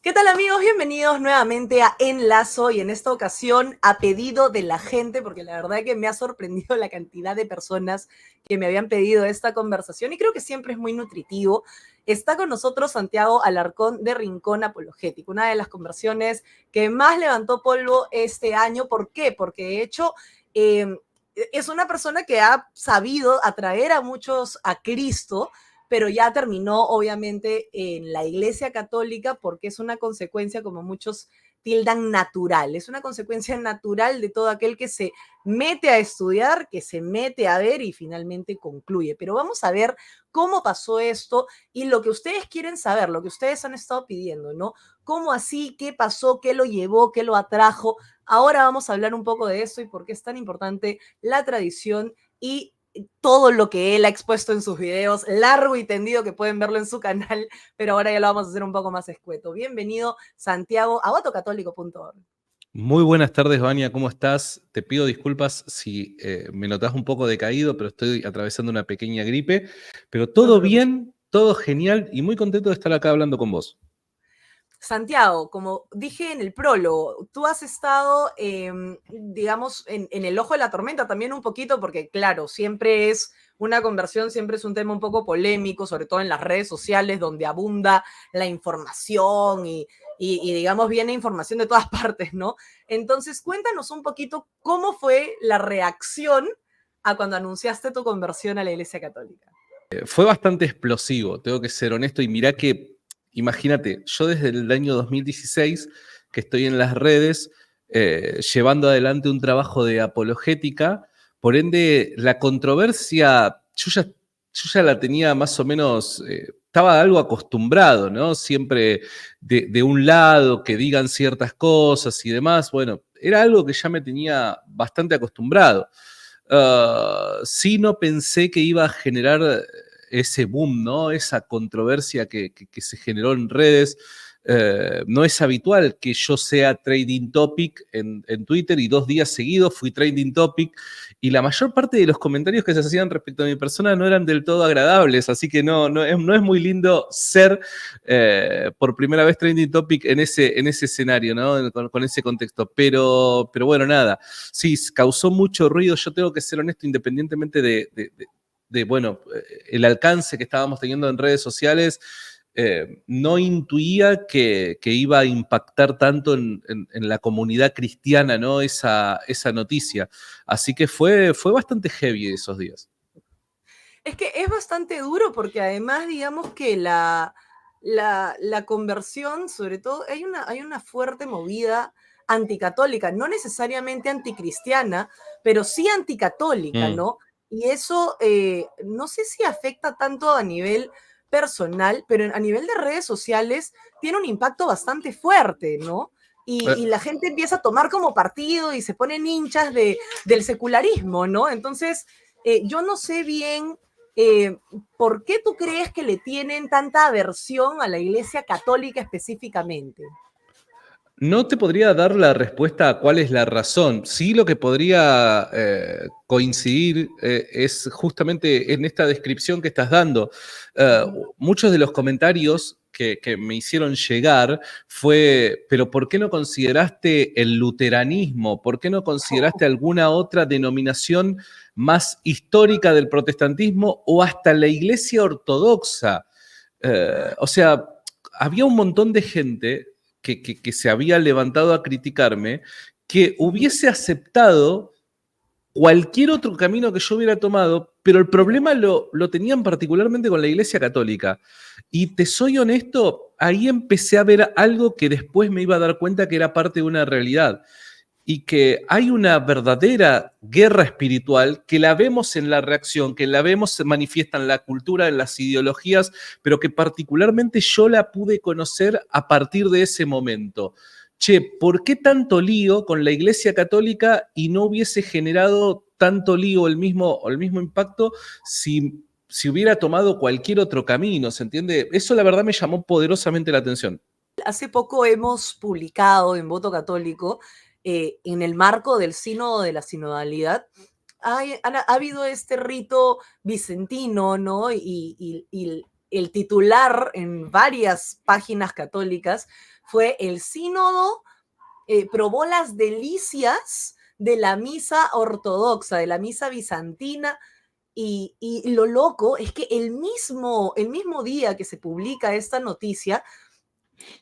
¿Qué tal, amigos? Bienvenidos nuevamente a Enlazo, y en esta ocasión a pedido de la gente, porque la verdad que me ha sorprendido la cantidad de personas que me habían pedido esta conversación y creo que siempre es muy nutritivo. Está con nosotros Santiago Alarcón de Rincón Apologético, una de las conversiones que más levantó polvo este año. ¿Por qué? Porque de hecho es una persona que ha sabido atraer a muchos a Cristo, pero ya terminó obviamente en la Iglesia Católica porque es una consecuencia, como muchos tildan, natural. Es una consecuencia natural de todo aquel que se mete a estudiar, que se mete a ver y finalmente concluye. Pero vamos a ver cómo pasó esto y lo que ustedes quieren saber, lo que ustedes han estado pidiendo, ¿no? ¿Cómo así? ¿Qué pasó? ¿Qué lo llevó? ¿Qué lo atrajo? Ahora vamos a hablar un poco de esto y por qué es tan importante la tradición y todo lo que él ha expuesto en sus videos, largo y tendido, que pueden verlo en su canal, pero ahora ya lo vamos a hacer un poco más escueto. Bienvenido, Santiago, a votocatólico.org. Muy buenas tardes, Vania, ¿cómo estás? Te pido disculpas si me notas un poco decaído, pero estoy atravesando una pequeña gripe. Pero No te todo preocupes. bien, todo genial y muy contento de estar acá hablando con vos. Santiago, como dije en el prólogo, tú has estado, digamos, en el ojo de la tormenta también un poquito, porque claro, siempre es una conversión, siempre es un tema un poco polémico, sobre todo en las redes sociales, donde abunda la información y digamos, viene información de todas partes, ¿no? Entonces, cuéntanos un poquito cómo fue la reacción a cuando anunciaste tu conversión a la Iglesia Católica. Fue bastante explosivo, tengo que ser honesto, y mirá que, imagínate, yo desde el año 2016 que estoy en las redes llevando adelante un trabajo de apologética, por ende la controversia, yo ya la tenía más o menos, estaba algo acostumbrado, ¿no? Siempre de un lado, que digan ciertas cosas y demás, bueno, era algo que ya me tenía bastante acostumbrado. Sí, no pensé que iba a generar ese boom, ¿no? Esa controversia que se generó en redes. No es habitual que yo sea trending topic en Twitter, y 2 días seguidos fui trending topic, y la mayor parte de los comentarios que se hacían respecto a mi persona no eran del todo agradables, así que no es muy lindo ser por primera vez trending topic en ese escenario, ¿no? Con ese contexto. Pero bueno, nada, sí, causó mucho ruido. Yo tengo que ser honesto, independientemente bueno, el alcance que estábamos teniendo en redes sociales. No intuía que iba a impactar tanto en la comunidad cristiana, ¿no? Esa noticia. Así que fue bastante heavy esos días. Es que es bastante duro porque además, digamos que la conversión, sobre todo, hay una fuerte movida anticatólica, no necesariamente anticristiana, pero sí anticatólica, Mm. ¿no? Y eso no sé si afecta tanto a nivel personal, pero a nivel de redes sociales tiene un impacto bastante fuerte, ¿no? Y la gente empieza a tomar como partido y se ponen hinchas del secularismo, ¿no? Entonces, yo no sé bien eh, ¿por qué tú crees que le tienen tanta aversión a la Iglesia Católica específicamente? No te podría dar la respuesta a cuál es la razón. Sí, lo que podría coincidir es justamente en esta descripción que estás dando. Muchos de los comentarios que me hicieron llegar fue, pero ¿por qué no consideraste el luteranismo? ¿Por qué no consideraste alguna otra denominación más histórica del protestantismo o hasta la Iglesia Ortodoxa? O sea, había un montón de gente que se había levantado a criticarme, que hubiese aceptado cualquier otro camino que yo hubiera tomado, pero el problema lo tenían particularmente con la Iglesia Católica. Y te soy honesto, ahí empecé a ver algo que después me iba a dar cuenta que era parte de una realidad, y que hay una verdadera guerra espiritual que la vemos en la reacción, que la vemos se manifiesta en la cultura, en las ideologías, pero que particularmente yo la pude conocer a partir de ese momento. Che, ¿por qué tanto lío con la Iglesia Católica y no hubiese generado tanto lío el mismo impacto si hubiera tomado cualquier otro camino? ¿Se entiende? Eso la verdad me llamó poderosamente la atención. Hace poco hemos publicado en Voto Católico, en el marco del sínodo de la sinodalidad, ha habido este rito vicentino, ¿no? Y el titular en varias páginas católicas fue el sínodo probó las delicias de la misa ortodoxa, de la misa bizantina, y lo loco es que el mismo día que se publica esta noticia,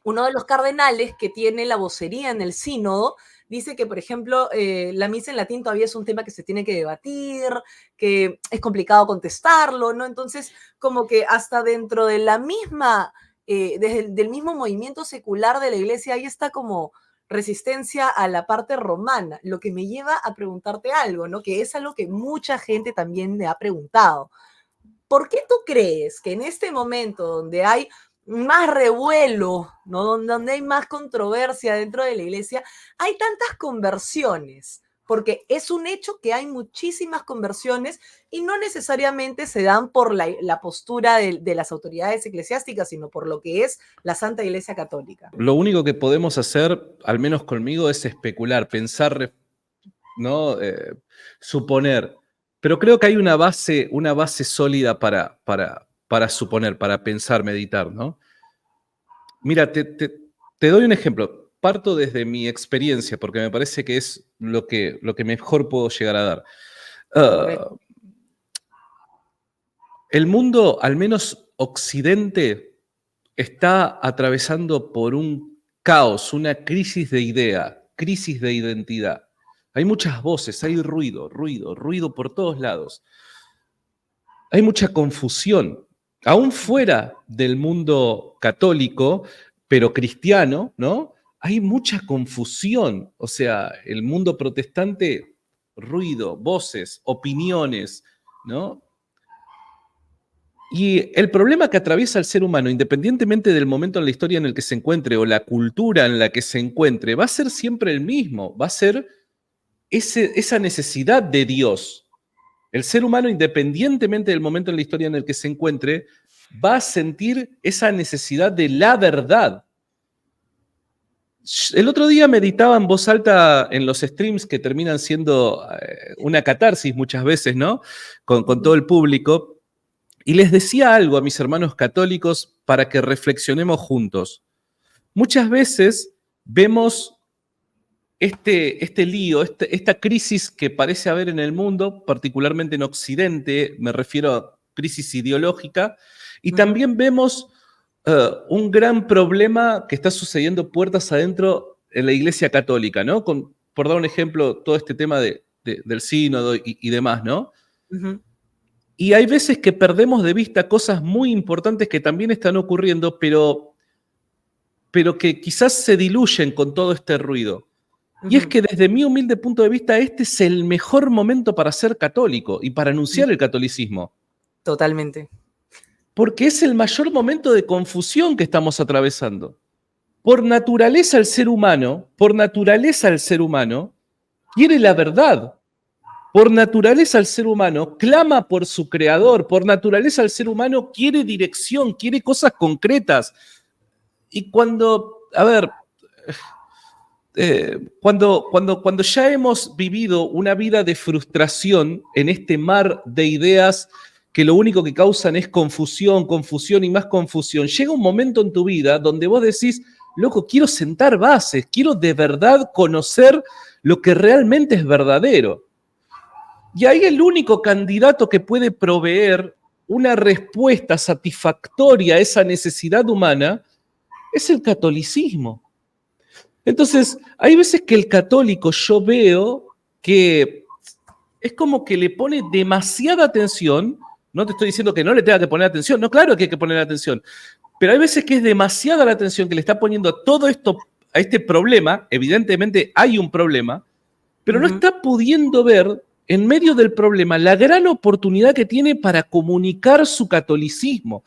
uno de los cardenales que tiene la vocería en el sínodo dice que, por ejemplo, la misa en latín todavía es un tema que se tiene que debatir, que es complicado contestarlo, ¿no? Entonces, como que hasta dentro de la misma, del mismo movimiento secular de la iglesia, hay esta como resistencia a la parte romana, lo que me lleva a preguntarte algo, ¿no? Que es algo que mucha gente también me ha preguntado. ¿Por qué tú crees que en este momento donde hay más revuelo, ¿no? Donde hay más controversia dentro de la iglesia, hay tantas conversiones? Porque es un hecho que hay muchísimas conversiones y no necesariamente se dan por la postura de las autoridades eclesiásticas, sino por lo que es la Santa Iglesia Católica. Lo único que podemos hacer, al menos conmigo, es especular, pensar, ¿no? Suponer. Pero creo que hay una base sólida para suponer, para pensar, meditar, ¿no? Mira, te doy un ejemplo. Parto desde mi experiencia, porque me parece que es lo que mejor puedo llegar a dar. El mundo, al menos Occidente, está atravesando por un caos, una crisis de idea, crisis de identidad. Hay muchas voces, hay ruido, ruido, ruido por todos lados. Hay mucha confusión, aún fuera del mundo católico, pero cristiano, ¿no? Hay mucha confusión. O sea, el mundo protestante, ruido, voces, opiniones, ¿no? Y el problema que atraviesa el ser humano, independientemente del momento en la historia en el que se encuentre o la cultura en la que se encuentre, va a ser siempre el mismo, va a ser esa necesidad de Dios. El ser humano, independientemente del momento en la historia en el que se encuentre, va a sentir esa necesidad de la verdad. El otro día meditaba en voz alta en los streams que terminan siendo una catarsis muchas veces, ¿no? Con todo el público. Y les decía algo a mis hermanos católicos para que reflexionemos juntos. Muchas veces vemos este lío, esta crisis que parece haber en el mundo, particularmente en Occidente, me refiero a crisis ideológica, y también vemos un gran problema que está sucediendo puertas adentro en la Iglesia Católica, ¿no? Por dar un ejemplo, todo este tema del sínodo y demás, ¿no? Y hay veces que perdemos de vista cosas muy importantes que también están ocurriendo, pero que quizás se diluyen con todo este ruido. Y es que desde mi humilde punto de vista, este es el mejor momento para ser católico y para anunciar el catolicismo. Totalmente. Porque es el mayor momento de confusión que estamos atravesando. Por naturaleza el ser humano quiere la verdad. Por naturaleza el ser humano clama por su creador. Por naturaleza el ser humano quiere dirección, quiere cosas concretas. Y cuando ya hemos vivido una vida de frustración en este mar de ideas que lo único que causan es confusión, confusión y más confusión, llega un momento en tu vida donde vos decís, loco, quiero sentar bases, quiero de verdad conocer lo que realmente es verdadero. Y ahí el único candidato que puede proveer una respuesta satisfactoria a esa necesidad humana es el catolicismo. Entonces, hay veces que el católico yo veo que es como que le pone demasiada atención. No te estoy diciendo que no le tenga que poner atención, no, claro que hay que poner atención, pero hay veces que es demasiada la atención que le está poniendo a todo esto, a este problema. Evidentemente hay un problema, pero no está pudiendo ver en medio del problema la gran oportunidad que tiene para comunicar su catolicismo.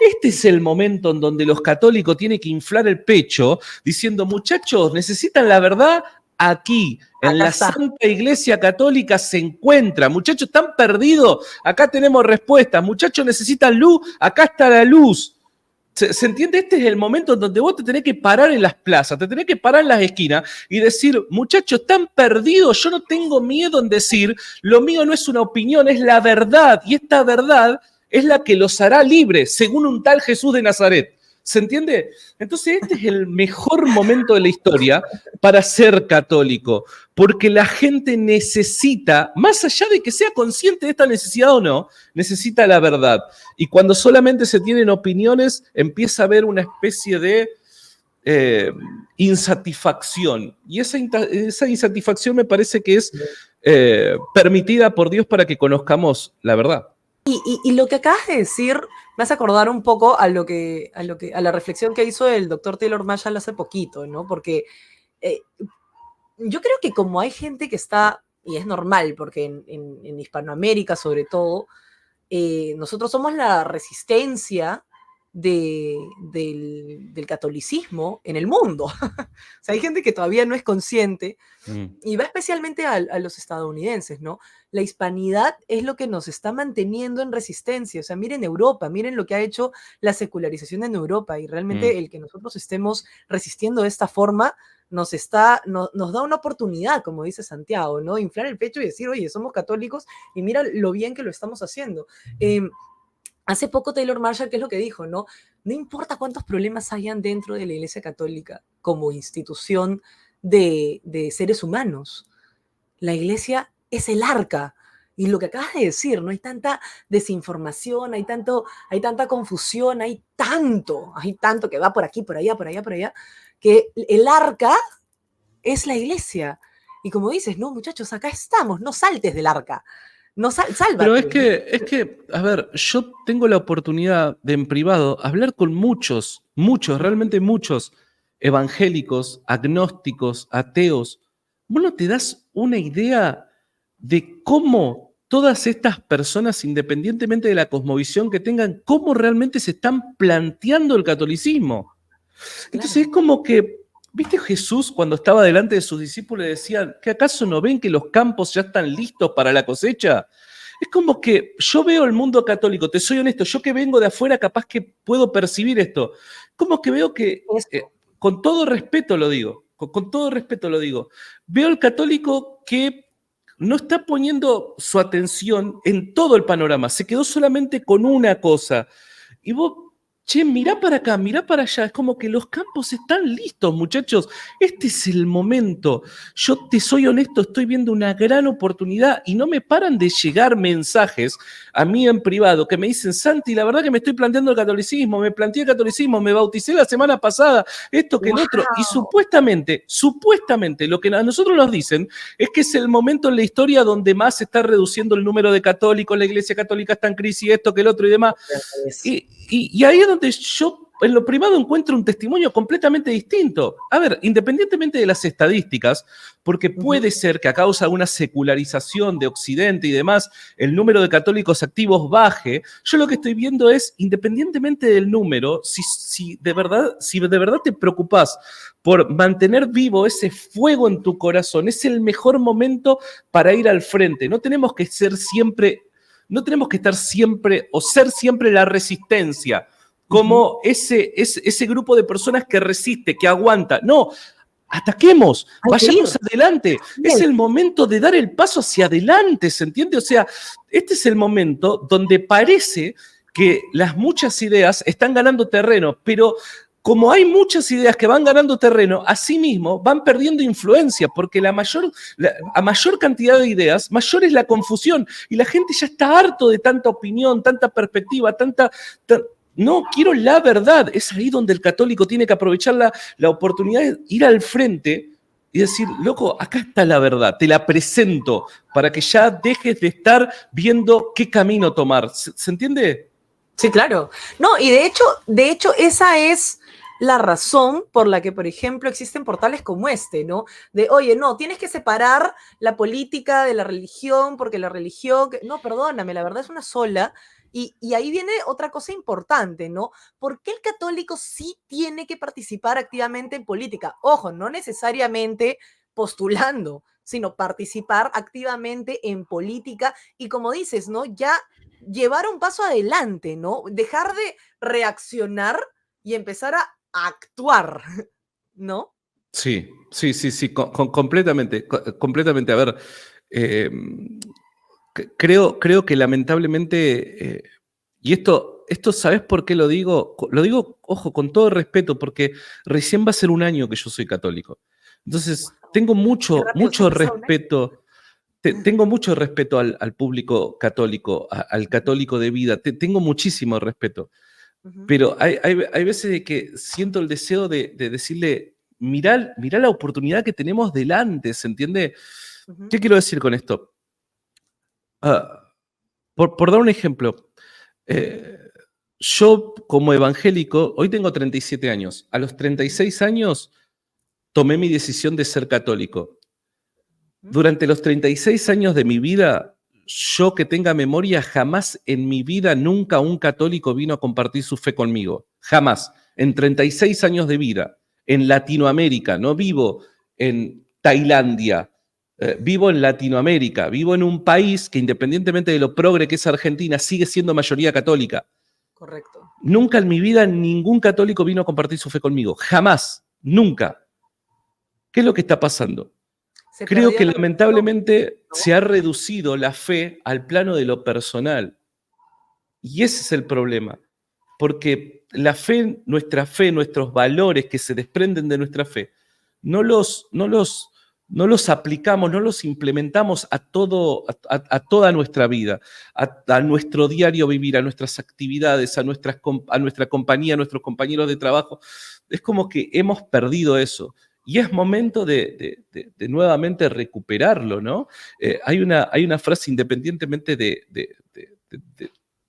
Este es el momento en donde los católicos tienen que inflar el pecho diciendo, muchachos, necesitan la verdad aquí, en la Santa Iglesia Católica se encuentra. Muchachos, están perdidos, acá tenemos respuesta. Muchachos, necesitan luz, acá está la luz. ¿Se entiende? Este es el momento en donde vos te tenés que parar en las plazas, te tenés que parar en las esquinas y decir, muchachos, están perdidos, yo no tengo miedo en decir, lo mío no es una opinión, es la verdad. Y esta verdad es la que los hará libres, según un tal Jesús de Nazaret. ¿Se entiende? Entonces este es el mejor momento de la historia para ser católico, porque la gente necesita, más allá de que sea consciente de esta necesidad o no, necesita la verdad. Y cuando solamente se tienen opiniones, empieza a haber una especie de insatisfacción. Y esa insatisfacción me parece que es permitida por Dios para que conozcamos la verdad. Y lo que acabas de decir me hace acordar un poco a la reflexión que hizo el doctor Taylor Marshall hace poquito, ¿no? Porque eh, yo creo que como hay gente que está, y es normal, porque en Hispanoamérica sobre todo, nosotros somos la resistencia del catolicismo en el mundo. O sea, hay gente que todavía no es consciente y va especialmente a los estadounidenses, ¿no? La hispanidad es lo que nos está manteniendo en resistencia. O sea, miren Europa, miren lo que ha hecho la secularización en Europa y realmente el que nosotros estemos resistiendo de esta forma nos da una oportunidad, como dice Santiago, ¿no? Inflar el pecho y decir, oye, somos católicos y mira lo bien que lo estamos haciendo. Hace poco Taylor Marshall, ¿qué es lo que dijo? No, no importa cuántos problemas hayan dentro de la Iglesia Católica como institución de seres humanos, la Iglesia es el arca. Y lo que acabas de decir, ¿no? Hay tanta desinformación, hay tanta confusión, hay tanto que va por aquí, por allá, por allá, por allá, que el arca es la Iglesia. Y como dices, no, muchachos, acá estamos, no saltes del arca. No, sálvate. Pero es que, a ver, yo tengo la oportunidad de en privado hablar con muchos, realmente muchos evangélicos, agnósticos, ateos. Vos no te das una idea de cómo todas estas personas, independientemente de la cosmovisión que tengan, cómo realmente se están planteando el catolicismo. Entonces es como que, ¿viste Jesús cuando estaba delante de sus discípulos y decía, ¿que acaso no ven que los campos ya están listos para la cosecha? Es como que yo veo el mundo católico, te soy honesto, yo que vengo de afuera capaz que puedo percibir esto. Como que veo que, con todo respeto lo digo, con todo respeto lo digo, veo al católico que no está poniendo su atención en todo el panorama, se quedó solamente con una cosa. Y vos, che, mirá para acá, mirá para allá. Es como que los campos están listos, muchachos. Este es el momento. Yo te soy honesto, estoy viendo una gran oportunidad y no me paran de llegar mensajes a mí en privado que me dicen, Santi, la verdad que me estoy planteando el catolicismo, me planteé el catolicismo, me bauticé la semana pasada, esto que el otro. Y supuestamente, lo que a nosotros nos dicen es que es el momento en la historia donde más se está reduciendo el número de católicos, la Iglesia Católica está en crisis, esto que el otro y demás. Y ahí es donde yo en lo privado encuentro un testimonio completamente distinto. A ver, independientemente de las estadísticas, porque puede ser que a causa de una secularización de Occidente y demás, el número de católicos activos baje, yo lo que estoy viendo es, independientemente del número, si de verdad te preocupás por mantener vivo ese fuego en tu corazón, es el mejor momento para ir al frente. No tenemos que estar siempre o ser siempre la resistencia, como ese grupo de personas que resiste, que aguanta. No, ataquemos, vayamos adelante. Es el momento de dar el paso hacia adelante, ¿se entiende? O sea, este es el momento donde parece que las muchas ideas están ganando terreno, pero como hay muchas ideas que van ganando terreno, asimismo van perdiendo influencia, porque a mayor cantidad de ideas, mayor es la confusión, y la gente ya está harto de tanta opinión, tanta perspectiva, no, quiero la verdad. Es ahí donde el católico tiene que aprovechar la oportunidad de ir al frente y decir, loco, acá está la verdad, te la presento, para que ya dejes de estar viendo qué camino tomar. ¿Se entiende? Sí, claro. No, y de hecho, esa es la razón por la que, por ejemplo, existen portales como este, ¿no? De, oye, no, tienes que separar la política de la religión, porque la religión, no, perdóname, la verdad es una sola. Y ahí viene otra cosa importante, ¿no? ¿Por qué el católico sí tiene que participar activamente en política? Ojo, no necesariamente postulando, sino participar activamente en política y como dices, ¿no? Ya llevar un paso adelante, ¿no? Dejar de reaccionar y empezar a actuar, ¿no? Sí, completamente, completamente. A ver, creo que lamentablemente Y esto, ¿sabes por qué lo digo? Lo digo, ojo, con todo respeto, porque recién va a ser un año que yo soy católico. Entonces, Wow, tengo qué mucho, rápido se ha mucho pasado un año. respeto. Tengo mucho respeto al público católico, al católico de vida. Tengo muchísimo respeto. Ujú, Pero hay veces de que siento el deseo de decirle, mirá la oportunidad que tenemos delante, ¿se entiende? ujú, ¿Qué quiero decir con esto? Ah, por dar un ejemplo, eh, yo como evangélico, hoy tengo 37 años, a los ujú, 36 años tomé mi decisión de ser católico. ujú. Durante los 36 años de mi vida, yo que tenga memoria, jamás en mi vida, nunca un católico vino a compartir su fe conmigo. Jamás. En 36 años de vida, en Latinoamérica, no vivo en Tailandia, vivo en Latinoamérica, vivo en un país que independientemente de lo progre que es Argentina, sigue siendo mayoría católica. Correcto. Nunca en mi vida ningún católico vino a compartir su fe conmigo. Jamás. Nunca. ¿Qué es lo que está pasando? Se Creo perdió que la misión, lamentablemente se ¿no? ha reducido la fe al plano de lo personal. Y ese es el problema. Porque la fe, nuestros valores que se desprenden de nuestra fe, no los aplicamos, no los implementamos a toda nuestra vida, a nuestro diario vivir, a nuestras actividades, a nuestra compañía, a nuestros compañeros de trabajo. Es como que hemos perdido eso. Y es momento de nuevamente recuperarlo, ¿no? Hay una frase, independientemente de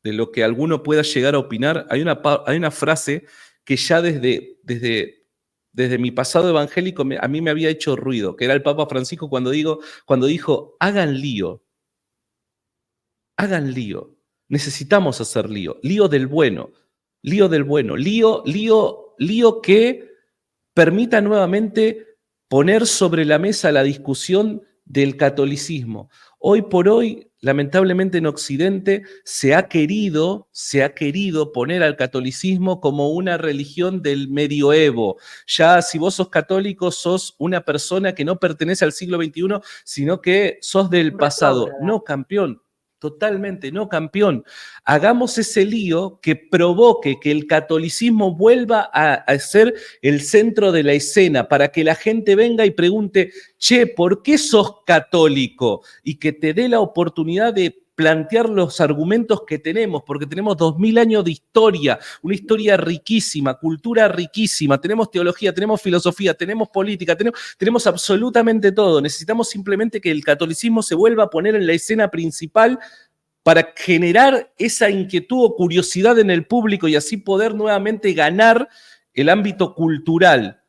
lo que alguno pueda llegar a opinar, hay una frase que ya desde mi pasado evangélico a mí me había hecho ruido, que era el Papa Francisco cuando dijo, hagan lío, necesitamos hacer lío, lío del bueno, lío que permita nuevamente poner sobre la mesa la discusión del catolicismo. Hoy por hoy, lamentablemente en Occidente, se ha querido poner al catolicismo como una religión del medioevo. Ya si vos sos católico, sos una persona que no pertenece al siglo XXI, sino que sos del Un pasado. retrógrada. No, campeón. Totalmente, no, campeón. Hagamos ese lío que provoque que el catolicismo vuelva a ser el centro de la escena para que la gente venga y pregunte, che, ¿por qué sos católico? Y que te dé la oportunidad de plantear los argumentos que tenemos, porque tenemos 2000 años de historia, una historia riquísima, cultura riquísima, tenemos teología, tenemos filosofía, tenemos política, tenemos absolutamente todo. Necesitamos simplemente que el catolicismo se vuelva a poner en la escena principal para generar esa inquietud o curiosidad en el público y así poder nuevamente ganar el ámbito cultural.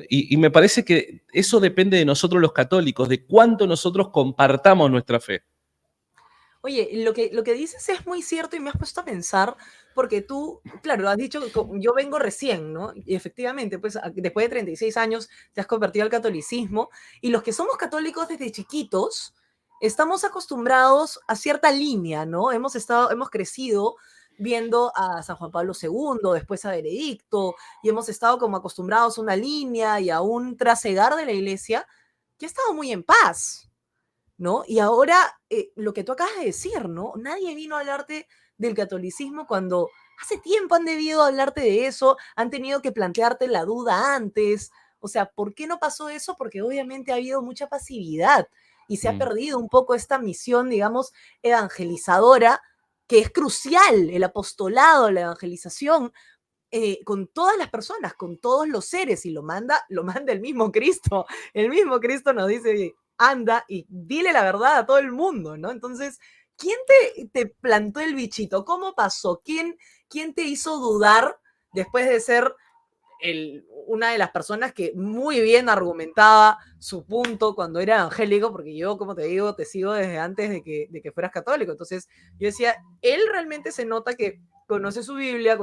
Y me parece que eso depende de nosotros los católicos, de cuánto nosotros compartamos nuestra fe. Oye, lo que dices es muy cierto y me has puesto a pensar, porque tú, claro, has dicho, yo vengo recién, ¿no? Y efectivamente, pues después de 36 años te has convertido al catolicismo y los que somos católicos desde chiquitos, estamos acostumbrados a cierta línea, ¿no? Hemos crecido viendo a San Juan Pablo II, después a Benedicto, y hemos estado como acostumbrados a una línea y a un trasegar de la iglesia que ha estado muy en paz, ¿no? Y ahora, lo que tú acabas de decir, ¿no? Nadie vino a hablarte del catolicismo cuando hace tiempo han debido hablarte de eso, han tenido que plantearte la duda antes. O sea, ¿por qué no pasó eso? Porque obviamente ha habido mucha pasividad y se ha Mm. perdido un poco esta misión, digamos, evangelizadora, que es crucial, el apostolado, la evangelización, con todas las personas, con todos los seres, y lo manda el mismo Cristo. El mismo Cristo nos dice, anda y dile la verdad a todo el mundo, ¿no? Entonces, ¿quién te plantó el bichito? ¿Cómo pasó? ¿Quién te hizo dudar después de ser una de las personas que muy bien argumentaba su punto cuando era evangélico? Porque yo, como te digo, te sigo desde antes de que fueras católico. Entonces, yo decía, él realmente se nota que conoce su Biblia,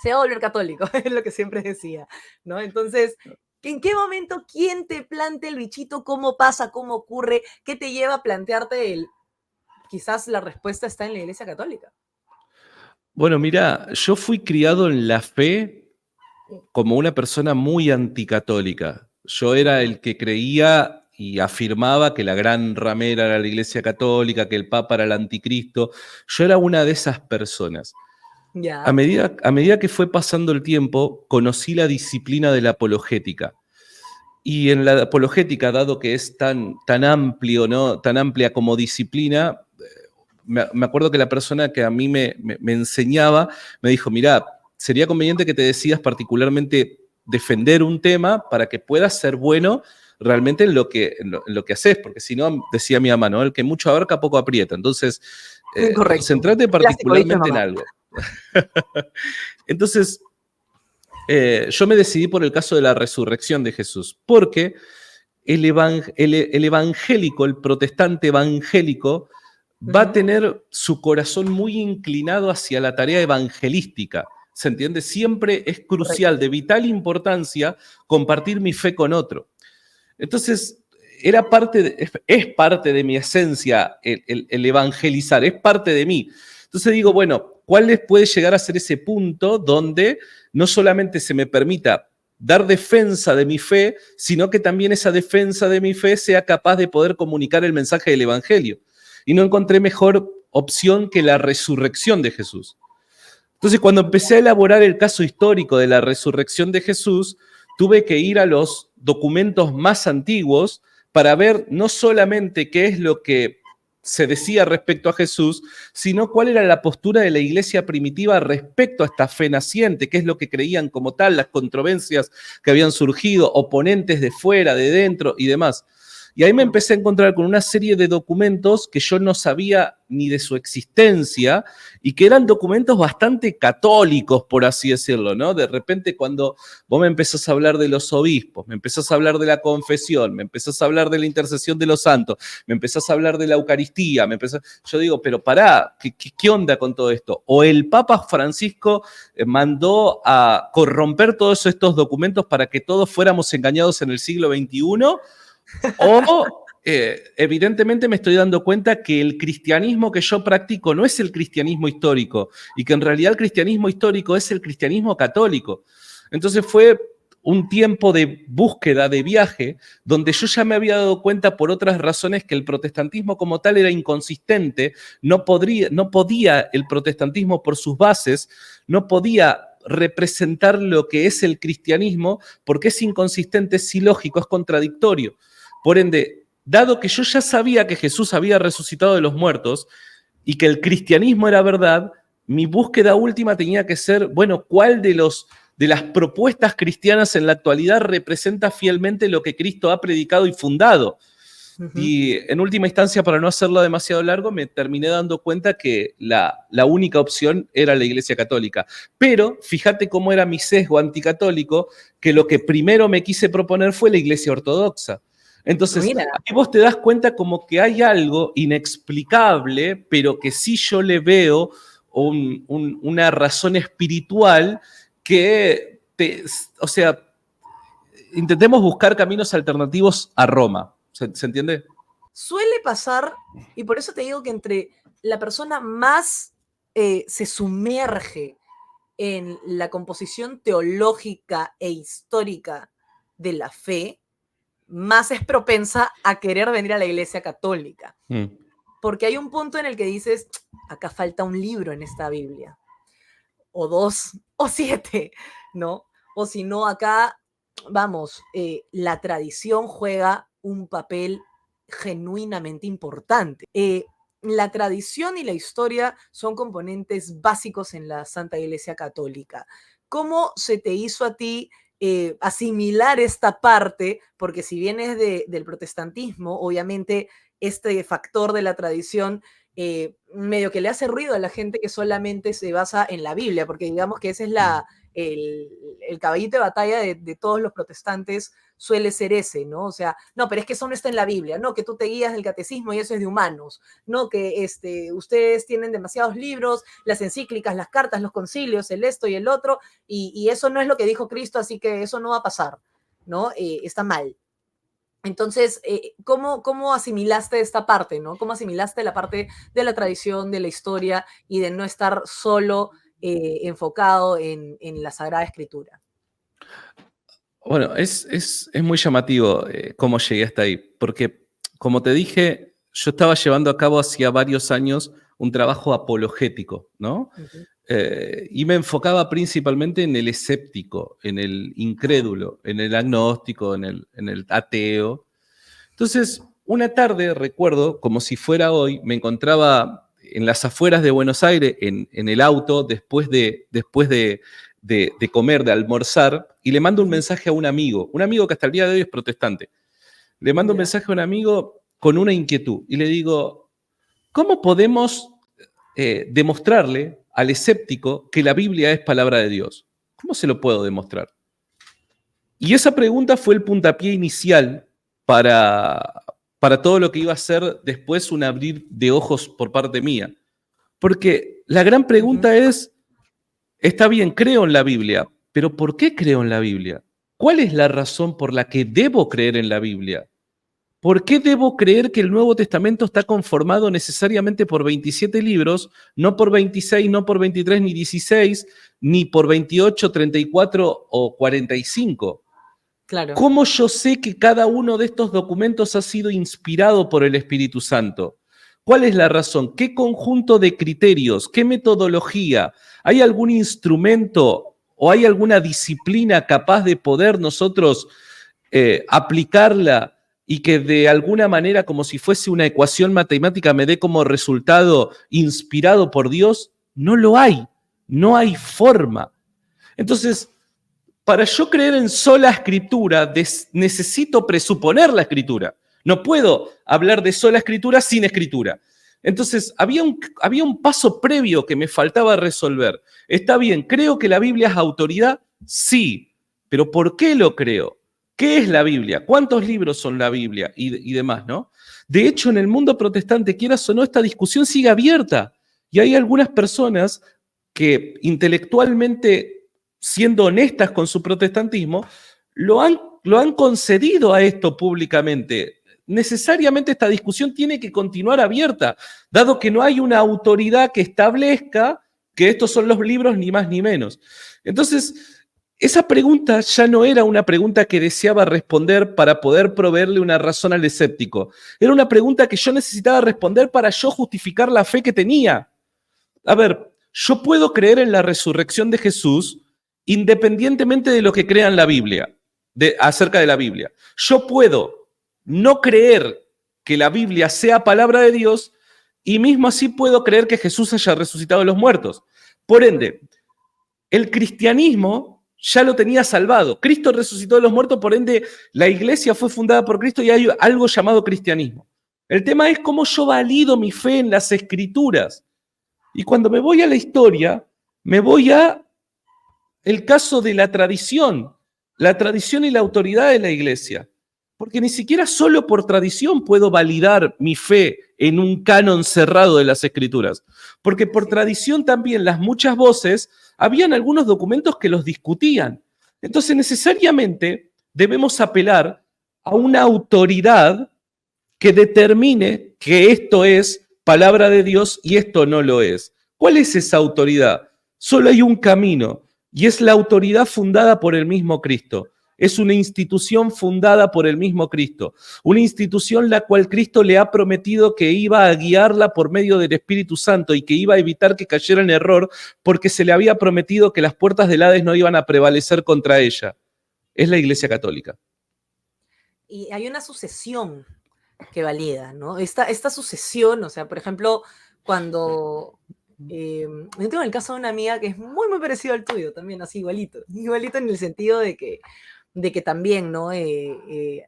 se va a volver católico, es lo que siempre decía, ¿no? Entonces, ¿en qué momento quién te plantea el bichito? ¿Cómo pasa? ¿Cómo ocurre? ¿Qué te lleva a plantearte quizás la respuesta está en la Iglesia Católica? Bueno, mira, yo fui criado en la fe como una persona muy anticatólica. Yo era Ujú, el que creía y afirmaba que la gran ramera era la Iglesia Católica, que el Papa era el anticristo. Yo era una de esas personas. A Ya. medida que fue pasando el tiempo, conocí la disciplina de la apologética. Y en la apologética, dado que es tan amplio, ¿no? Tan amplia como disciplina, me acuerdo que la persona que a mí me enseñaba me dijo, mira, sería conveniente que te decidas particularmente defender un tema para que puedas ser bueno realmente en lo que haces, porque si no, decía mi mamá, ¿no? El que mucho abarca, poco aprieta. Entonces, Correcto. concentrate Clásico dicho de particularmente en mamá. algo. Entonces, yo me decidí por el caso de la resurrección de Jesús, porque el evangélico, el protestante evangélico, va a Ujú. tener su corazón muy inclinado hacia la tarea evangelística. ¿Se entiende? Siempre es crucial, Correcto. de vital importancia, compartir mi fe con otro. Entonces, es parte de mi esencia el evangelizar, es parte de mí. Entonces digo, bueno, ¿cuál puede llegar a ser ese punto donde no solamente se me permita dar defensa de mi fe, sino que también esa defensa de mi fe sea capaz de poder comunicar el mensaje del Evangelio? Y no encontré mejor opción que la resurrección de Jesús. Entonces, cuando empecé a elaborar el caso histórico de la resurrección de Jesús, tuve que ir a los documentos más antiguos para ver no solamente qué es lo que se decía respecto a Jesús, sino cuál era la postura de la iglesia primitiva respecto a esta fe naciente, qué es lo que creían como tal, las controversias que habían surgido, oponentes de fuera, de dentro y demás. Y ahí me empecé a encontrar con una serie de documentos que yo no sabía ni de su existencia y que eran documentos bastante católicos, por así decirlo, ¿no? De repente cuando vos me empezás a hablar de los obispos, me empezás a hablar de la confesión, me empezás a hablar de la intercesión de los santos, me empezás a hablar de la Eucaristía, yo digo, pero pará, ¿qué onda con todo esto? O el Papa Francisco mandó a corromper todos estos documentos para que todos fuéramos engañados en el siglo XXI, o evidentemente me estoy dando cuenta que el cristianismo que yo practico no es el cristianismo histórico y que en realidad el cristianismo histórico es el cristianismo católico. Entonces fue un tiempo de búsqueda, de viaje, donde yo ya me había dado cuenta por otras razones que el protestantismo como tal era inconsistente, no podía el protestantismo por sus bases, no podía representar lo que es el cristianismo porque es inconsistente, es ilógico, es contradictorio. Por ende, dado que yo ya sabía que Jesús había resucitado de los muertos y que el cristianismo era verdad, mi búsqueda última tenía que ser, bueno, ¿cuál de las propuestas cristianas en la actualidad representa fielmente lo que Cristo ha predicado y fundado? Ujú. Y en última instancia, para no hacerlo demasiado largo, me terminé dando cuenta que la única opción era la Iglesia Católica. Pero fíjate cómo era mi sesgo anticatólico, que lo que primero me quise proponer fue la Iglesia Ortodoxa. Entonces, Mira, ahí vos te das cuenta como que hay algo inexplicable, pero que sí yo le veo una razón espiritual que, o sea, intentemos buscar caminos alternativos a Roma. ¿Se entiende? suele pasar, y por eso te digo que entre la persona más se sumerge en la composición teológica e histórica de la fe, más es propensa a querer venir a la iglesia católica. Mm. Porque hay un punto en el que dices, acá falta un libro en esta Biblia, o dos, o siete, ¿no? O si no, acá, vamos, la tradición juega un papel genuinamente importante. La tradición y la historia son componentes básicos en la Santa Iglesia Católica. ¿Cómo se te hizo a ti asimilar esta parte? Porque si vienes del protestantismo, obviamente este factor de la tradición medio que le hace ruido a la gente que solamente se basa en la Biblia, porque digamos que ese es el caballito de batalla de todos los protestantes suele ser ese, ¿no? O sea, no, pero es que eso no está en la Biblia, no, que tú te guías del catecismo y eso es de humanos, no, que ustedes tienen demasiados libros, las encíclicas, las cartas, los concilios, el esto y el otro, y eso no es lo que dijo Cristo, así que eso no va a pasar, ¿no? Está mal. Entonces, ¿cómo asimilaste esta parte, ¿no? ¿Cómo asimilaste la parte de la tradición, de la historia y de no estar solo enfocado en la Sagrada Escritura? Bueno, es muy llamativo cómo llegué hasta ahí, porque como te dije, yo estaba llevando a cabo hacía varios años un trabajo apologético, ¿no? Ujú. Y me enfocaba principalmente en el escéptico, en el incrédulo, en el agnóstico, en el ateo. Entonces, una tarde, recuerdo, como si fuera hoy, me encontraba en las afueras de Buenos Aires, en el auto, después de comer, de almorzar, y le mando un Ujú. mensaje a un amigo que hasta el día de hoy es protestante. Le mando un Ya. mensaje a un amigo con una inquietud y le digo, ¿cómo podemos demostrarle al escéptico que la Biblia es palabra de Dios? ¿Cómo se lo puedo demostrar? Y esa pregunta fue el puntapié inicial para, para todo lo que iba a ser después un abrir de ojos por parte mía. Porque la gran Ujú. pregunta es, está bien, creo en la Biblia, pero ¿por qué creo en la Biblia? ¿Cuál es la razón por la que debo creer en la Biblia? ¿Por qué debo creer que el Nuevo Testamento está conformado necesariamente por 27 libros, no por 26, no por 23 ni 16, ni por 28, 34 o 45? Claro. ¿Cómo yo sé que cada uno de estos documentos ha sido inspirado por el Espíritu Santo? ¿Cuál es la razón? ¿Qué conjunto de criterios? ¿Qué metodología? ¿Hay algún instrumento o hay alguna disciplina capaz de poder nosotros aplicarla y que de alguna manera, como si fuese una ecuación matemática, me dé como resultado inspirado por Dios? No lo hay, no hay forma. Entonces, para yo creer en sola escritura, necesito presuponer la escritura. No puedo hablar de sola escritura sin escritura. Entonces, había un paso previo que me faltaba resolver. Está bien, ¿creo que la Biblia es autoridad? Sí, pero ¿por qué lo creo? ¿Qué es la Biblia? ¿Cuántos libros son la Biblia? Y demás, ¿no? De hecho, en el mundo protestante, quieras o no, esta discusión sigue abierta. Y hay algunas personas que intelectualmente, siendo honestas con su protestantismo, lo han concedido a esto públicamente. Necesariamente esta discusión tiene que continuar abierta, dado que no hay una autoridad que establezca que estos son los libros ni más ni menos. Entonces, esa pregunta ya no era una pregunta que deseaba responder para poder proveerle una razón al escéptico. Era una pregunta que yo necesitaba responder para yo justificar la fe que tenía. A ver, yo puedo creer en la resurrección de Jesús independientemente de lo que crea en la Biblia, acerca de la Biblia. Yo puedo no creer que la Biblia sea palabra de Dios y mismo así puedo creer que Jesús haya resucitado de los muertos. Por ende, el cristianismo ya lo tenía salvado. Cristo resucitó de los muertos, por ende, la iglesia fue fundada por Cristo y hay algo llamado cristianismo. El tema es cómo yo valido mi fe en las escrituras. Y cuando me voy a la historia, me voy a el caso de la tradición y la autoridad de la iglesia. Porque ni siquiera solo por tradición puedo validar mi fe en un canon cerrado de las escrituras. Porque por Sí. tradición también las muchas voces, habían algunos documentos que los discutían. Entonces necesariamente debemos apelar a una autoridad que determine que esto es palabra de Dios y esto no lo es. ¿Cuál es esa autoridad? Solo hay un camino y es la autoridad fundada por el mismo Cristo. Es una institución fundada por el mismo Cristo, una institución la cual Cristo le ha prometido que iba a guiarla por medio del Espíritu Santo y que iba a evitar que cayera en error porque se le había prometido que las puertas del Hades no iban a prevalecer contra ella. Es la Iglesia Católica. Y hay una sucesión que valida, ¿no? Esta sucesión, o sea, por ejemplo, cuando yo tengo el caso de una amiga que es muy, muy parecido al tuyo, también así igualito, igualito en el sentido de que también, ¿no?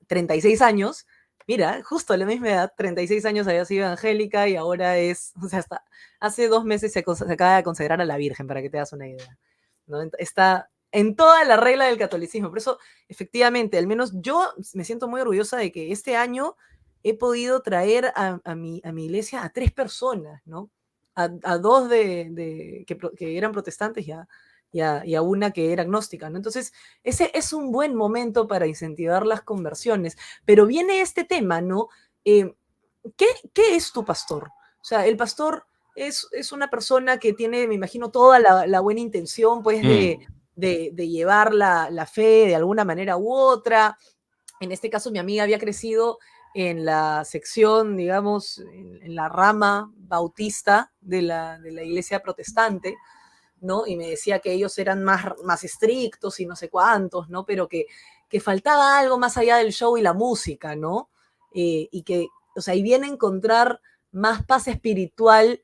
36 años, mira, justo a la misma edad, 36 años había sido evangélica y ahora es, o sea, hasta hace 2 meses se acaba de consagrar a la Virgen, para que te das una idea, ¿no? Está en toda la regla del catolicismo, por eso, efectivamente, al menos yo me siento muy orgullosa de que este año he podido traer a mi iglesia a 3 personas, ¿no? A dos que eran protestantes y a una que era agnóstica, ¿no? Entonces, ese es un buen momento para incentivar las conversiones. Pero viene este tema, ¿no? Eh, ¿qué es tu pastor? O sea, el pastor es una persona que tiene, me imagino, toda la buena intención, pues, Mm. de llevar la fe de alguna manera u otra. En este caso, mi amiga había crecido en la sección, digamos, en la rama bautista de la iglesia protestante, ¿no? Y me decía que ellos eran más estrictos y no sé cuántos, ¿no? Pero que faltaba algo más allá del show y la música, ¿no? Y que, o sea, y viene a encontrar más paz espiritual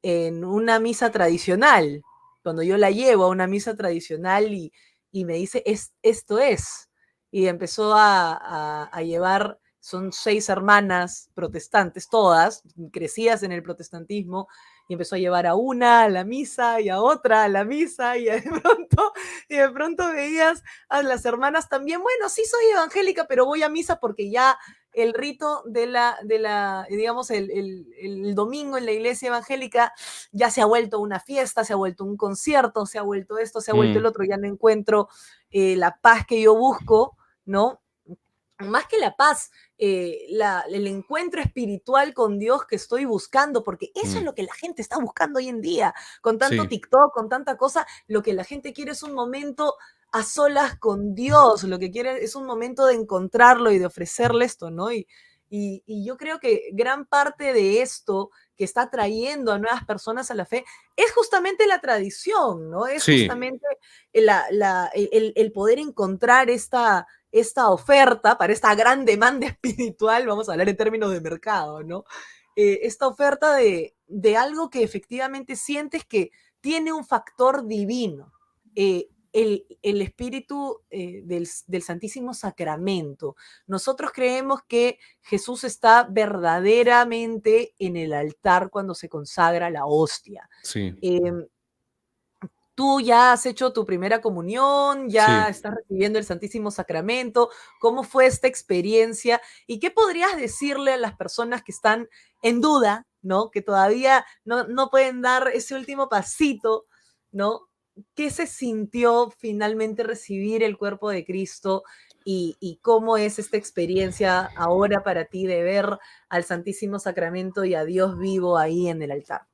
en una misa tradicional, cuando yo la llevo a una misa tradicional y me dice, esto es. Y empezó a llevar, son 6 hermanas protestantes, todas, crecidas en el protestantismo, y empezó a llevar a una a la misa y a otra a la misa, y de pronto veías a las hermanas también, bueno, sí soy evangélica, pero voy a misa porque ya el rito digamos, el domingo en la iglesia evangélica ya se ha vuelto una fiesta, se ha vuelto un concierto, se ha vuelto esto, se ha vuelto el otro, ya no encuentro la paz que yo busco, ¿no? Más que la paz, el encuentro espiritual con Dios que estoy buscando, porque eso es lo que la gente está buscando hoy en día, con tanto Sí. TikTok, con tanta cosa, lo que la gente quiere es un momento a solas con Dios, lo que quiere es un momento de encontrarlo y de ofrecerle esto, ¿no? Y yo creo que gran parte de esto que está trayendo a nuevas personas a la fe es justamente la tradición, ¿no? Es Sí. justamente el poder encontrar esta oferta para esta gran demanda espiritual, vamos a hablar en términos de mercado, ¿no? Esta oferta de algo que efectivamente sientes que tiene un factor divino. El espíritu del Santísimo Sacramento. Nosotros creemos que Jesús está verdaderamente en el altar cuando se consagra la hostia. Sí. Tú ya has hecho tu primera comunión, ya Sí. estás recibiendo el Santísimo Sacramento. ¿Cómo fue esta experiencia? ¿Y qué podrías decirle a las personas que están en duda, ¿no? Que todavía no pueden dar ese último pasito, ¿no? ¿Qué se sintió finalmente recibir el cuerpo de Cristo y cómo es esta experiencia ahora para ti de ver al Santísimo Sacramento y a Dios vivo ahí en el altar?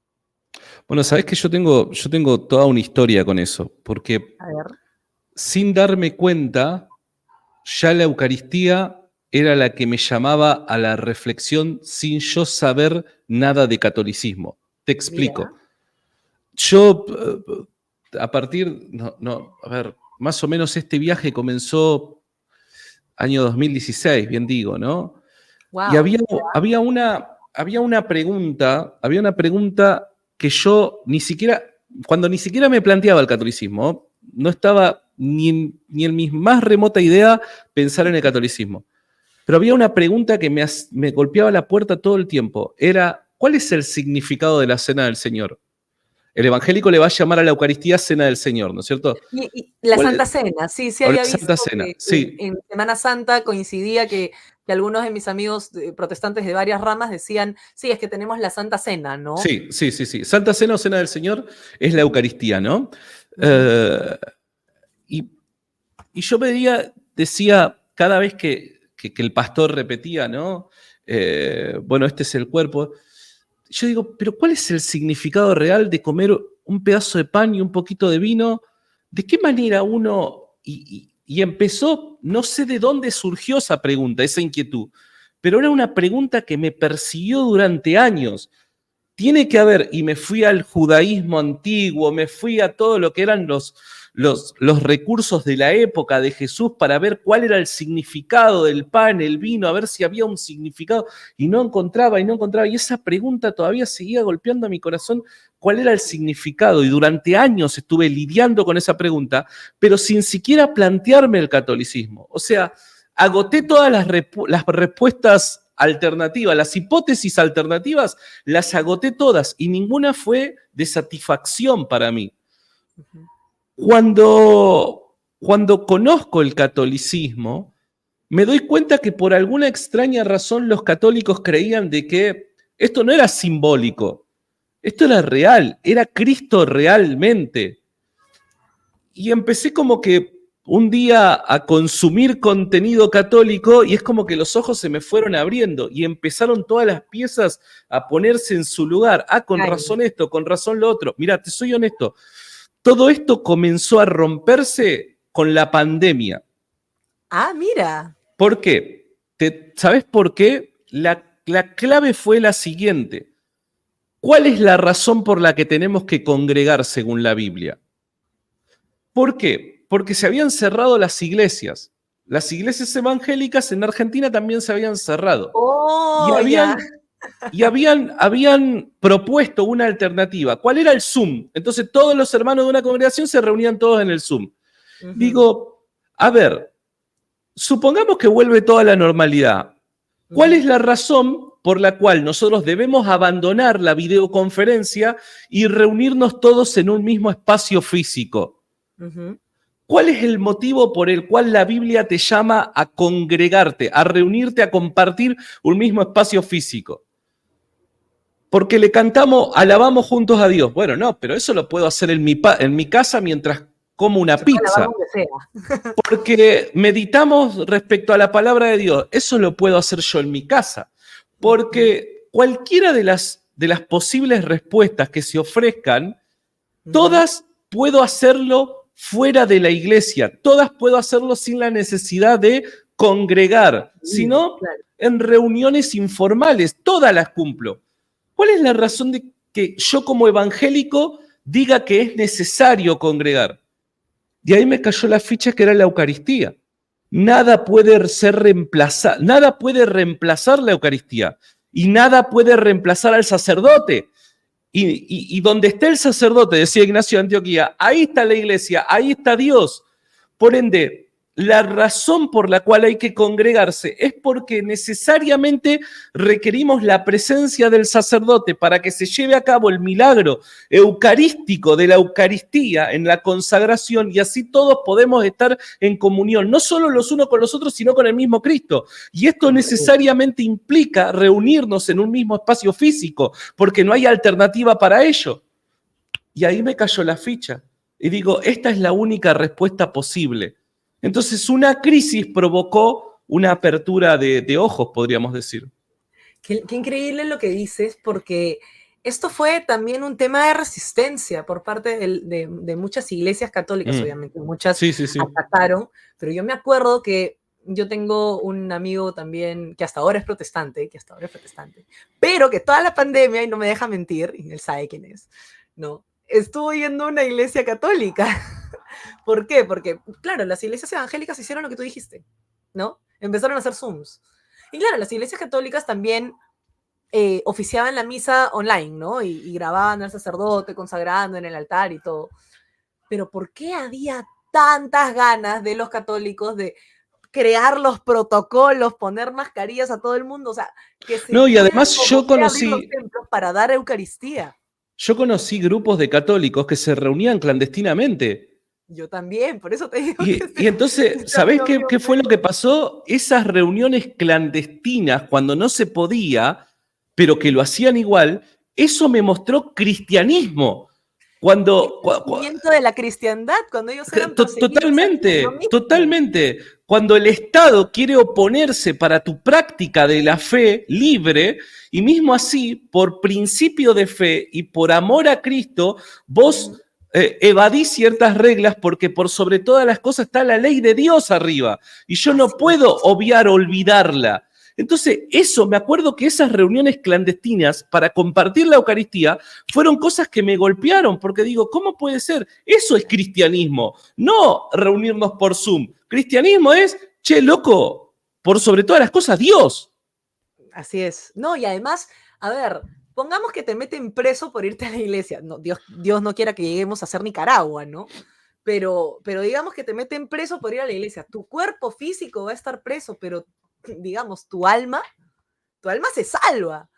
Bueno, sabes que yo tengo toda una historia con eso, porque A ver. sin darme cuenta, ya la Eucaristía era la que me llamaba a la reflexión sin yo saber nada de catolicismo. Te Mira. explico. Yo, a partir, a ver, más o menos este viaje comenzó año 2016, bien digo, ¿no? Y Wow. había una pregunta que yo ni siquiera, cuando ni siquiera me planteaba el catolicismo, no estaba ni en mi más remota idea pensar en el catolicismo. Pero había una pregunta que me golpeaba la puerta todo el tiempo. Era, ¿cuál es el significado de la Cena del Señor? El evangélico le va a llamar a la Eucaristía Cena del Señor, ¿no es cierto? Y la ¿Cuál Santa es? Cena, sí O la había visto Santa Cena, que sí. en Semana Santa coincidía que algunos de mis amigos protestantes de varias ramas decían, sí, es que tenemos la Santa Cena, ¿no? Sí, sí, sí, sí. Santa Cena o Cena del Señor es la Eucaristía, ¿no? Ujú. Y, y yo decía, cada vez que el pastor repetía, ¿no? Bueno, este es el cuerpo. Yo digo, pero ¿cuál es el significado real de comer un pedazo de pan y un poquito de vino? ¿De qué manera uno... y empezó, no sé de dónde surgió esa pregunta, esa inquietud, pero era una pregunta que me persiguió durante años. Tiene que haber, y me fui al judaísmo antiguo, me fui a todo lo que eran los recursos de la época de Jesús para ver cuál era el significado del pan, el vino, a ver si había un significado, y no encontraba, y esa pregunta todavía seguía golpeando a mi corazón, cuál era el significado, y durante años estuve lidiando con esa pregunta, pero sin siquiera plantearme el catolicismo. O sea, agoté todas las respuestas alternativas, las hipótesis alternativas, las agoté todas y ninguna fue de satisfacción para mí. Ujú. Cuando conozco el catolicismo, me doy cuenta que por alguna extraña razón los católicos creían de que esto no era simbólico, esto era real, era Cristo realmente. Y empecé como que un día a consumir contenido católico y es como que los ojos se me fueron abriendo y empezaron todas las piezas a ponerse en su lugar. Ah, con Ay, razón esto, con razón lo otro. Mira, te soy honesto. Todo esto comenzó a romperse con la pandemia. Ah, mira. ¿Por qué? ¿Sabes por qué? La clave fue la siguiente. ¿Cuál es la razón por la que tenemos que congregar según la Biblia? ¿Por qué? Porque se habían cerrado las iglesias. Las iglesias evangélicas en Argentina también se habían cerrado. Y Oh, ya. habían propuesto una alternativa. ¿Cuál era el Zoom? Entonces todos los hermanos de una congregación se reunían todos en el Zoom. Ujú, Digo, a ver, supongamos que vuelve toda la normalidad. ¿Cuál es ujú, la razón por la cual nosotros debemos abandonar la videoconferencia y reunirnos todos en un mismo espacio físico? ujú. ¿Cuál es el motivo por el cual la Biblia te llama a congregarte, a reunirte, a compartir un mismo espacio físico? Porque le cantamos, alabamos juntos a Dios. Bueno, no, pero eso lo puedo hacer en mi casa mientras como una Se puede lavar pizza. donde sea. Porque meditamos respecto a la palabra de Dios. Eso lo puedo hacer yo en mi casa. Ujú, Porque cualquiera de las posibles respuestas que se ofrezcan, ujú. todas puedo hacerlo fuera de la iglesia. Todas puedo hacerlo sin la necesidad de congregar, Sí, sino claro. en reuniones informales. Todas las cumplo. ¿Cuál es la razón de que yo como evangélico diga que es necesario congregar? Y ahí me cayó la ficha que era la Eucaristía. Nada puede ser reemplazado, nada puede reemplazar la Eucaristía y nada puede reemplazar al sacerdote. Y donde esté el sacerdote, decía Ignacio de Antioquía, ahí está la iglesia, ahí está Dios. Por ende, la razón por la cual hay que congregarse es porque necesariamente requerimos la presencia del sacerdote para que se lleve a cabo el milagro eucarístico de la Eucaristía en la consagración y así todos podemos estar en comunión, no solo los unos con los otros, sino con el mismo Cristo. Y esto Sí. necesariamente implica reunirnos en un mismo espacio físico, porque no hay alternativa para ello. Y ahí me cayó la ficha. Y digo, esta es la única respuesta posible. Entonces, una crisis provocó una apertura de ojos, podríamos decir. Qué increíble lo que dices, porque esto fue también un tema de resistencia por parte de muchas iglesias católicas, Mm. obviamente, muchas Sí, sí, sí. atacaron, pero yo me acuerdo que yo tengo un amigo también que hasta ahora es protestante, pero que toda la pandemia, y no me deja mentir, y él sabe quién es, ¿no? Estuvo yendo a una iglesia católica. ¿Por qué? Porque, claro, las iglesias evangélicas hicieron lo que tú dijiste, ¿no? Empezaron a hacer Zooms. Y claro, las iglesias católicas también oficiaban la misa online, ¿no? Y grababan al sacerdote consagrando en el altar y todo. Pero ¿por qué había tantas ganas de los católicos de crear los protocolos, poner mascarillas a todo el mundo? O sea, que se No, y puedan además como que abrir los templos para dar Eucaristía. yo conocí grupos de católicos que se reunían clandestinamente. Yo también, por eso te digo que Y entonces, este ¿sabés amigo qué, mío qué me fue lo dijo, que pasó? Esas reuniones clandestinas, cuando no se podía, pero que lo hacían igual, eso me mostró cristianismo. es Cuando, nacimiento de la cristiandad, cuando ellos eran perseguidos, hacían lo Totalmente, mismo. totalmente. Cuando el Estado quiere oponerse para tu práctica de la fe libre, y mismo así, por principio de fe y por amor a Cristo, vos Ujú. evadís ciertas reglas porque por sobre todas las cosas está la ley de Dios arriba. Y yo no Así puedo es. obviar, olvidarla. Entonces, eso, me acuerdo que esas reuniones clandestinas para compartir la Eucaristía fueron cosas que me golpearon, porque digo, ¿cómo puede ser? Eso es cristianismo, no reunirnos por Zoom. Cristianismo es, che, loco, por sobre todas las cosas, Dios. Así es. No, y además, a ver, pongamos que te meten preso por irte a la iglesia. No, Dios no quiera que lleguemos a ser Nicaragua, ¿no? Pero digamos que te meten preso por ir a la iglesia. Tu cuerpo físico va a estar preso, pero digamos, tu alma se salva.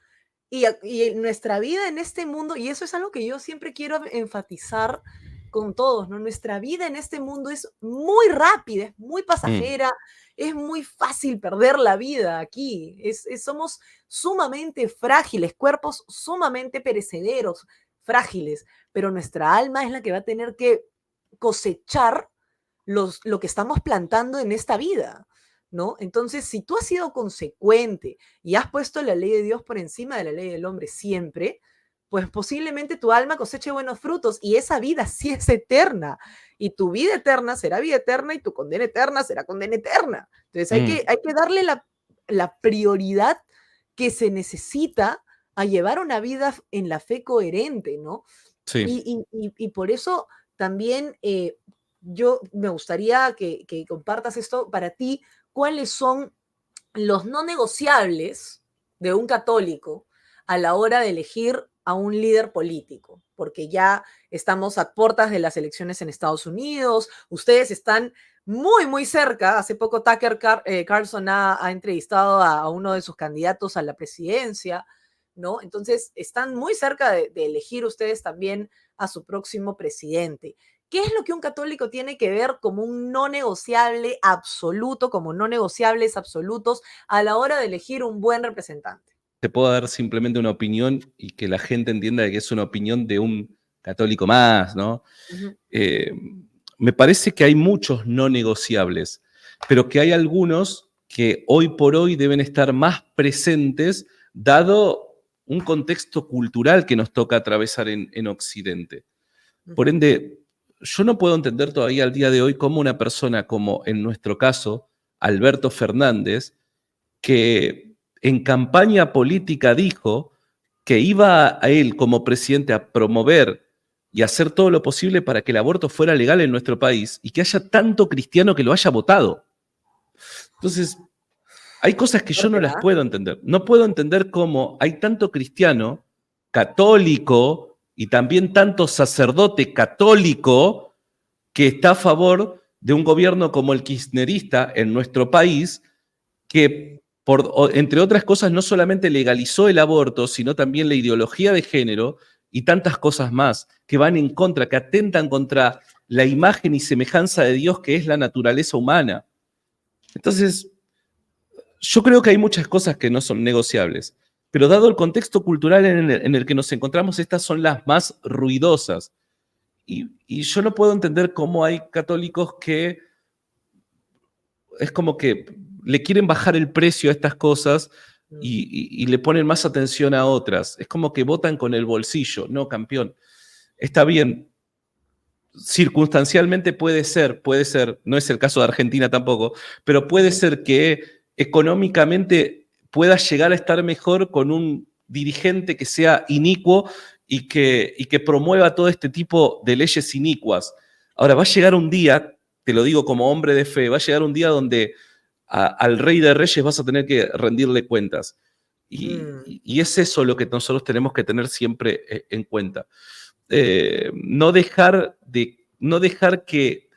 Y nuestra vida en este mundo, y eso es algo que yo siempre quiero enfatizar con todos, ¿no? Nuestra vida en este mundo es muy rápida, es muy Mm, pasajera, es muy fácil perder la vida aquí. Somos sumamente frágiles, cuerpos sumamente perecederos, frágiles, pero nuestra alma es la que va a tener que cosechar lo que estamos plantando en esta vida, ¿no? Entonces, si tú has sido consecuente y has puesto la ley de Dios por encima de la ley del hombre siempre, pues posiblemente tu alma coseche buenos frutos y esa vida sí es eterna. Y tu vida eterna será vida eterna y tu condena eterna será condena eterna. Entonces hay que darle la prioridad que se necesita a llevar una vida en la fe coherente, ¿no? Sí. Y por eso también yo me gustaría que compartas esto para ti, cuáles son los no negociables de un católico a la hora de elegir a un líder político, porque ya estamos a puertas de las elecciones en Estados Unidos, ustedes están muy, muy cerca. Hace poco Tucker Carlson ha entrevistado a uno de sus candidatos a la presidencia, ¿no? Entonces, están muy cerca de elegir ustedes también a su próximo presidente. ¿Qué es lo que un católico tiene que ver como un no negociable absoluto, como no negociables absolutos a la hora de elegir un buen representante? Te puedo dar simplemente una opinión y que la gente entienda que es una opinión de un católico más, ¿no? Ujú. Me parece que hay muchos no negociables, pero que hay algunos que hoy por hoy deben estar más presentes dado un contexto cultural que nos toca atravesar en Occidente. Por Ujú. ende, yo no puedo entender todavía al día de hoy cómo una persona como, en nuestro caso, Alberto Fernández, que en campaña política dijo que iba a él como presidente a promover y hacer todo lo posible para que el aborto fuera legal en nuestro país y que haya tanto cristiano que lo haya votado. Entonces, hay cosas que yo no Fuerte, las ¿ah? puedo entender. No puedo entender cómo hay tanto cristiano católico y también tanto sacerdote católico que está a favor de un gobierno como el kirchnerista en nuestro país, que, entre otras cosas, no solamente legalizó el aborto, sino también la ideología de género y tantas cosas más que van en contra, que atentan contra la imagen y semejanza de Dios que es la naturaleza humana. Entonces, yo creo que hay muchas cosas que no son negociables, pero dado el contexto cultural en el que nos encontramos, estas son las más ruidosas. Y yo no puedo entender cómo hay católicos que es como que le quieren bajar el precio a estas cosas Mm. y le ponen más atención a otras. Es como que votan con el bolsillo. No, campeón. Está bien. Circunstancialmente puede ser, no es el caso de Argentina tampoco, pero puede Ujú. ser que económicamente pueda llegar a estar mejor con un dirigente que sea inicuo y que promueva todo este tipo de leyes inicuas. Ahora, va a llegar un día, te lo digo como hombre de fe, va a llegar un día donde al rey de reyes vas a tener que rendirle cuentas. Mm. Y es eso lo que nosotros tenemos que tener siempre en cuenta. No dejar que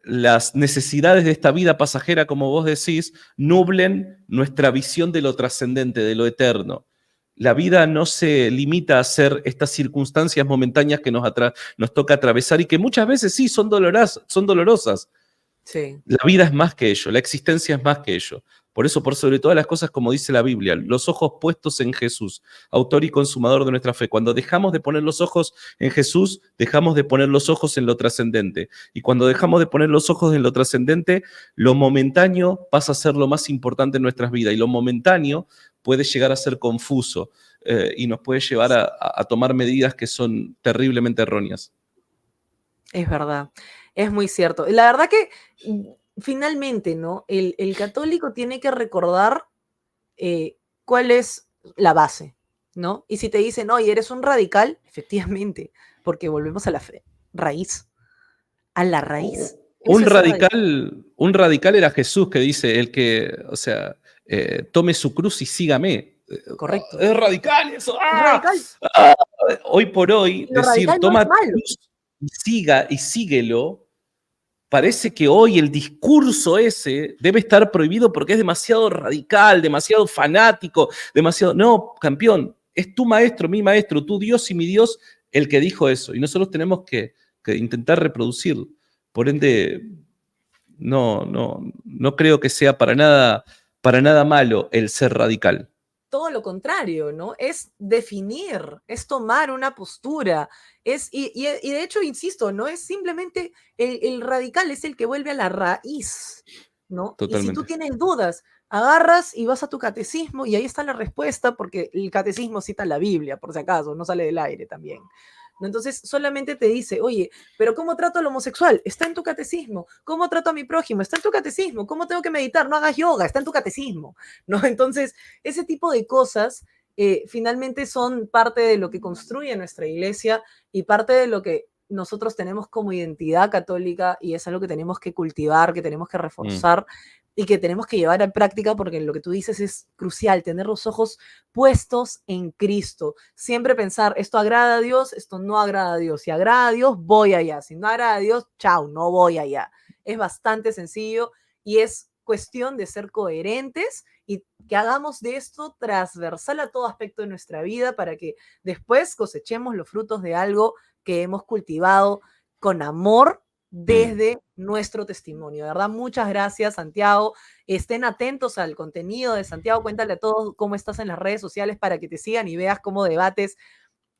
las necesidades de esta vida pasajera, como vos decís, nublen nuestra visión de lo trascendente, de lo eterno. La vida no se limita a ser estas circunstancias momentáneas que nos toca atravesar y que muchas veces sí son dolorosas. Sí. La vida es más que ello, la existencia es más que ello. Por eso, por sobre todas las cosas, como dice la Biblia, los ojos puestos en Jesús, autor y consumador de nuestra fe. Cuando dejamos de poner los ojos en Jesús, dejamos de poner los ojos en lo trascendente. Y cuando dejamos de poner los ojos en lo trascendente, lo momentáneo pasa a ser lo más importante en nuestras vidas. Y lo momentáneo puede llegar a ser confuso y nos puede llevar a tomar medidas que son terriblemente erróneas. Es verdad, es muy cierto. La verdad que finalmente, ¿no? El católico tiene que recordar cuál es la base, ¿no? Y si te dicen, oye, eres un radical, efectivamente, porque volvemos a la raíz, a la raíz. Eso es ser radical. Un radical era Jesús que dice, el que, o sea, tome su cruz y sígame. Correcto. Es radical eso. Es ¡Ah! radical. ¡Ah! Hoy por hoy, Y lo decir, radical no es toma tu malo. cruz y síguelo, parece que hoy el discurso ese debe estar prohibido porque es demasiado radical, demasiado fanático, demasiado... No, campeón, es tu maestro, mi maestro, tu Dios y mi Dios el que dijo eso. Y nosotros tenemos que intentar reproducirlo. Por ende, no creo que sea para nada malo el ser radical. Todo lo contrario, ¿no? Es definir, es tomar una postura, y de hecho, insisto, no es simplemente el radical, es el que vuelve a la raíz, ¿no? Y si tú Totalmente. tienes dudas, agarras y vas a tu catecismo y ahí está la respuesta, porque el catecismo cita la Biblia, por si acaso, no sale del aire también. ¿No? Entonces solamente te dice, oye, pero ¿cómo trato al homosexual? Está en tu catecismo. ¿Cómo trato a mi prójimo? Está en tu catecismo. ¿Cómo tengo que meditar? No hagas yoga, está en tu catecismo. ¿No? Entonces, ese tipo de cosas finalmente son parte de lo que construye nuestra iglesia y parte de lo que nosotros tenemos como identidad católica, y es algo que tenemos que cultivar, que tenemos que Mm, reforzar y que tenemos que llevar a práctica, porque lo que tú dices es crucial, tener los ojos puestos en Cristo. Siempre pensar, esto agrada a Dios, esto no agrada a Dios. Si agrada a Dios, voy allá. Si no agrada a Dios, chao, no voy allá. Es bastante sencillo y es cuestión de ser coherentes y que hagamos de esto transversal a todo aspecto de nuestra vida para que después cosechemos los frutos de algo que hemos cultivado con amor mm. desde nuestro testimonio. De verdad, muchas gracias, Santiago. Estén atentos al contenido de Santiago. Cuéntale a todos cómo estás en las redes sociales para que te sigan y veas cómo debates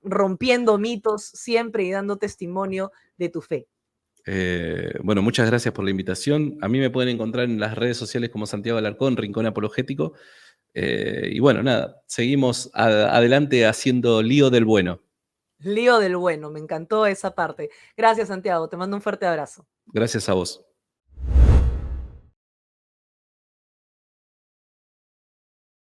rompiendo mitos siempre y dando testimonio de tu fe. Bueno, muchas gracias por la invitación. A mí me pueden encontrar en las redes sociales como Santiago Alarcón, Rincón Apologético. Y bueno, nada, seguimos adelante haciendo lío del bueno. Lío del bueno, me encantó esa parte. Gracias, Santiago. Te mando un fuerte abrazo. Gracias a vos.